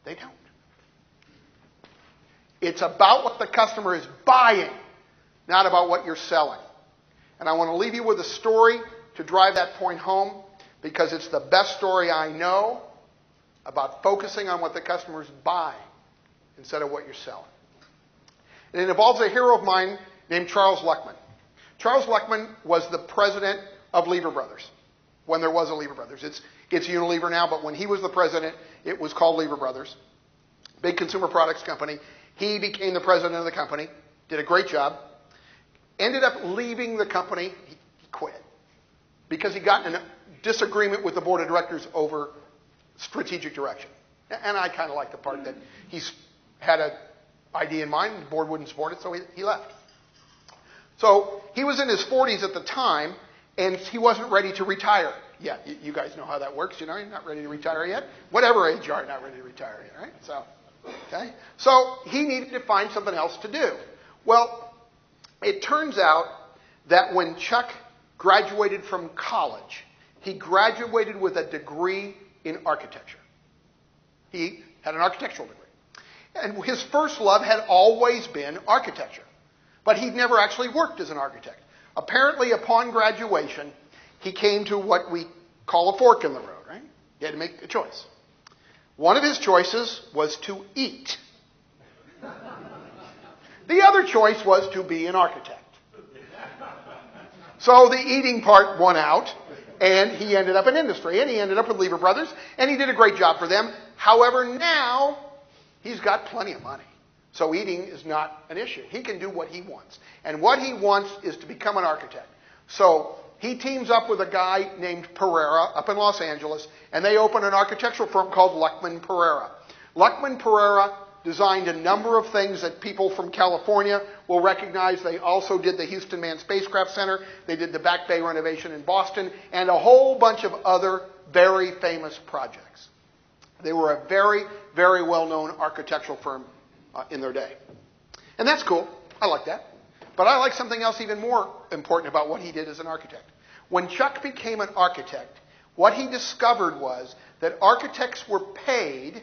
They don't. It's about what the customer is buying, not about what you're selling. And I want to leave you with a story to drive that point home, because it's the best story I know about focusing on what the customer is buying instead of what you're selling. And it involves a hero of mine named Charles Luckman. Charles Luckman was the president of Lever Brothers, when there was a Lever Brothers. It's Unilever now, but when he was the president, it was called Lever Brothers. Big consumer products company. He became the president of the company, did a great job, ended up leaving the company. He quit because he got in a disagreement with the board of directors over strategic direction. And I kind of like the part that he's had an idea in mind, the board wouldn't support it, so he left. So he was in his 40s at the time, and he wasn't ready to retire yet. You guys know how that works, you know, you're not ready to retire yet. Whatever age you are, not ready to retire yet, right? So he needed to find something else to do. Well, it turns out that when Chuck graduated from college, he graduated with a degree in architecture. He had an architectural degree. And his first love had always been architecture. But he'd never actually worked as an architect. Apparently, upon graduation, he came to what we call a fork in the road, right? He had to make a choice. One of his choices was to eat. The other choice was to be an architect. So the eating part won out, and he ended up in industry, and he ended up with Lever Brothers, and he did a great job for them. However, now he's got plenty of money. So eating is not an issue. He can do what he wants. And what he wants is to become an architect. So he teams up with a guy named Pereira up in Los Angeles, and they open an architectural firm called Luckman-Pereira. Luckman-Pereira designed a number of things that people from California will recognize. They also did the Houston Manned Spacecraft Center. They did the Back Bay renovation in Boston, and a whole bunch of other very famous projects. They were a very, very well-known architectural firm in their day. And that's cool. I like that. But I like something else even more important about what he did as an architect. When Chuck became an architect, what he discovered was that architects were paid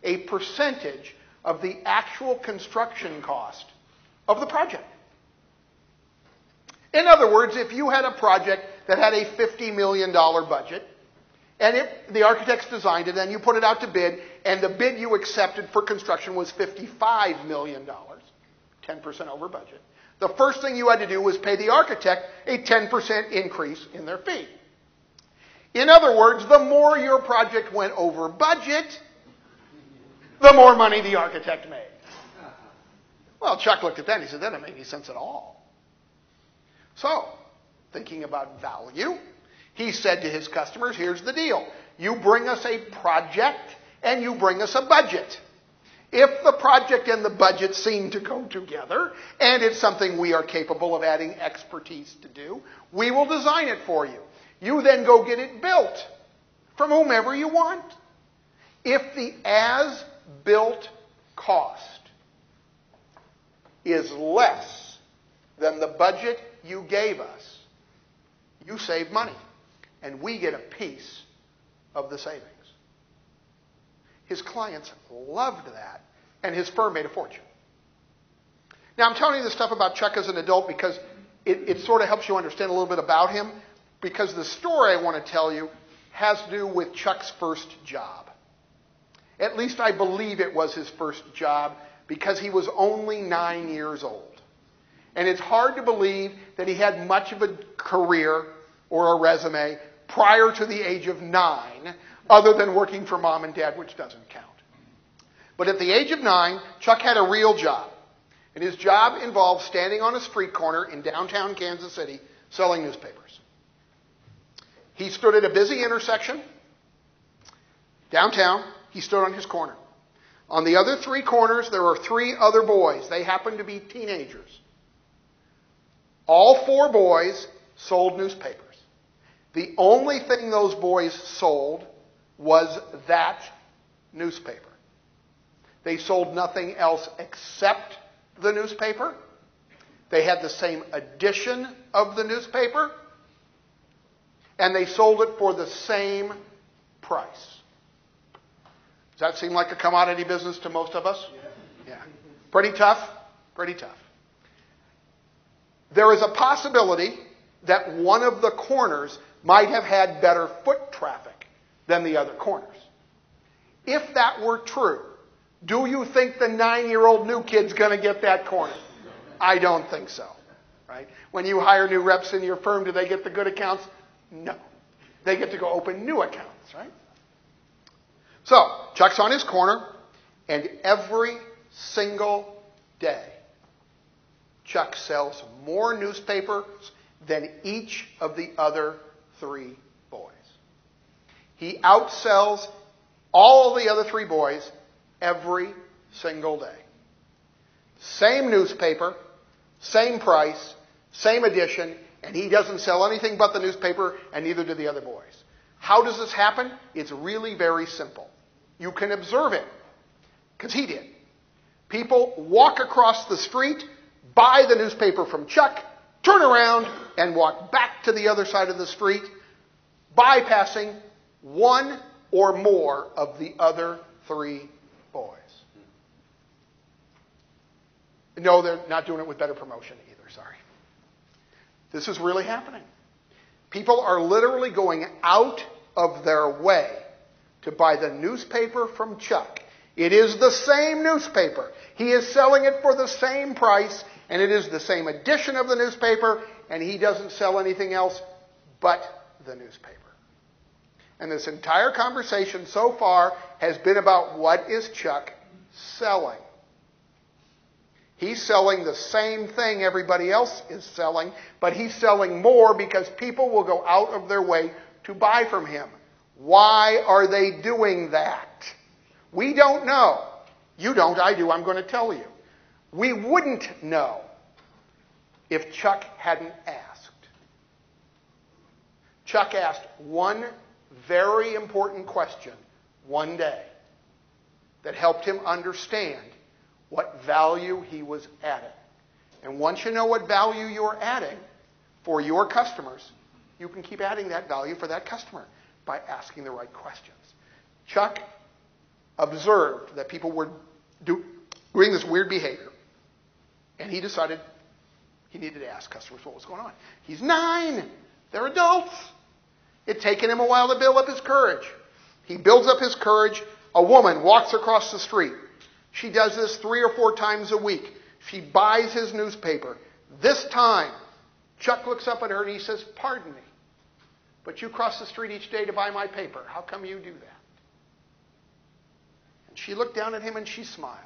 a percentage of the actual construction cost of the project. In other words, if you had a project that had a $50 million budget, and the architects designed it, and you put it out to bid, and the bid you accepted for construction was $55 million, 10% over budget. The first thing you had to do was pay the architect a 10% increase in their fee. In other words, the more your project went over budget, the more money the architect made. Well, Chuck looked at that and he said, that doesn't make any sense at all. So, thinking about value, he said to his customers, here's the deal. You bring us a project and you bring us a budget. If the project and the budget seem to go together, and it's something we are capable of adding expertise to do, we will design it for you. You then go get it built from whomever you want. If the as-built cost is less than the budget you gave us, you save money, and we get a piece of the savings. His clients loved that, and his firm made a fortune. Now, I'm telling you this stuff about Chuck as an adult because it sort of helps you understand a little bit about him, because the story I want to tell you has to do with Chuck's first job. At least I believe it was his first job, because he was only 9 years old. And it's hard to believe that he had much of a career or a resume prior to the age of 9, other than working for mom and dad, which doesn't count. But at the age of 9, Chuck had a real job. And his job involved standing on a street corner in downtown Kansas City selling newspapers. He stood at a busy intersection. Downtown, he stood on his corner. On the other 3 corners, there were 3 other boys. They happened to be teenagers. All 4 boys sold newspapers. The only thing those boys sold was that newspaper. They sold nothing else except the newspaper. They had the same edition of the newspaper, and they sold it for the same price. Does that seem like a commodity business to most of us? Yeah. Pretty tough? Pretty tough. There is a possibility that one of the corners might have had better foot traffic than the other corners. If that were true, do you think the 9-year-old new kid's going to get that corner? I don't think so. Right? When you hire new reps in your firm, do they get the good accounts? No. They get to go open new accounts, right? So, Chuck's on his corner, and every single day, Chuck sells more newspapers than each of the other 3 boys. He outsells all the other 3 boys every single day. Same newspaper, same price, same edition, and he doesn't sell anything but the newspaper, and neither do the other boys. How does this happen? It's really very simple. You can observe it, because he did. People walk across the street, buy the newspaper from Chuck, turn around, and walk back to the other side of the street, bypassing one or more of the other 3 boys. No, they're not doing it with better promotion either, sorry. This is really happening. People are literally going out of their way to buy the newspaper from Chuck. It is the same newspaper. He is selling it for the same price, and it is the same edition of the newspaper, and he doesn't sell anything else but the newspaper. And this entire conversation so far has been about what is Chuck selling. He's selling the same thing everybody else is selling, but he's selling more because people will go out of their way to buy from him. Why are they doing that? We don't know. You don't, I do, I'm going to tell you. We wouldn't know if Chuck hadn't asked. Chuck asked one very important question one day that helped him understand what value he was adding. And once you know what value you're adding for your customers, you can keep adding that value for that customer by asking the right questions. Chuck observed that people were doing this weird behavior, and he decided he needed to ask customers what was going on. He's 9. They're adults. It's taken him a while to build up his courage. He builds up his courage. A woman walks across the street. She does this 3 or 4 times a week. She buys his newspaper. This time, Chuck looks up at her and he says, "Pardon me, but you cross the street each day to buy my paper. How come you do that?" And she looked down at him and she smiled.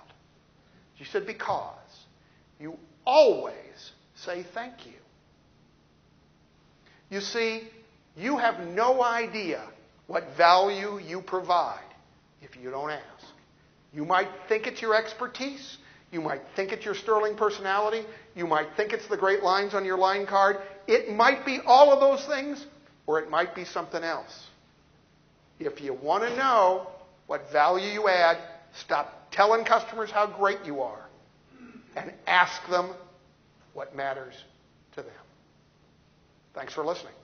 She said, "Because you always say thank you." You see, you have no idea what value you provide if you don't ask. You might think it's your expertise. You might think it's your sterling personality. You might think it's the great lines on your line card. It might be all of those things, or it might be something else. If you want to know what value you add, stop telling customers how great you are and ask them what matters to them. Thanks for listening.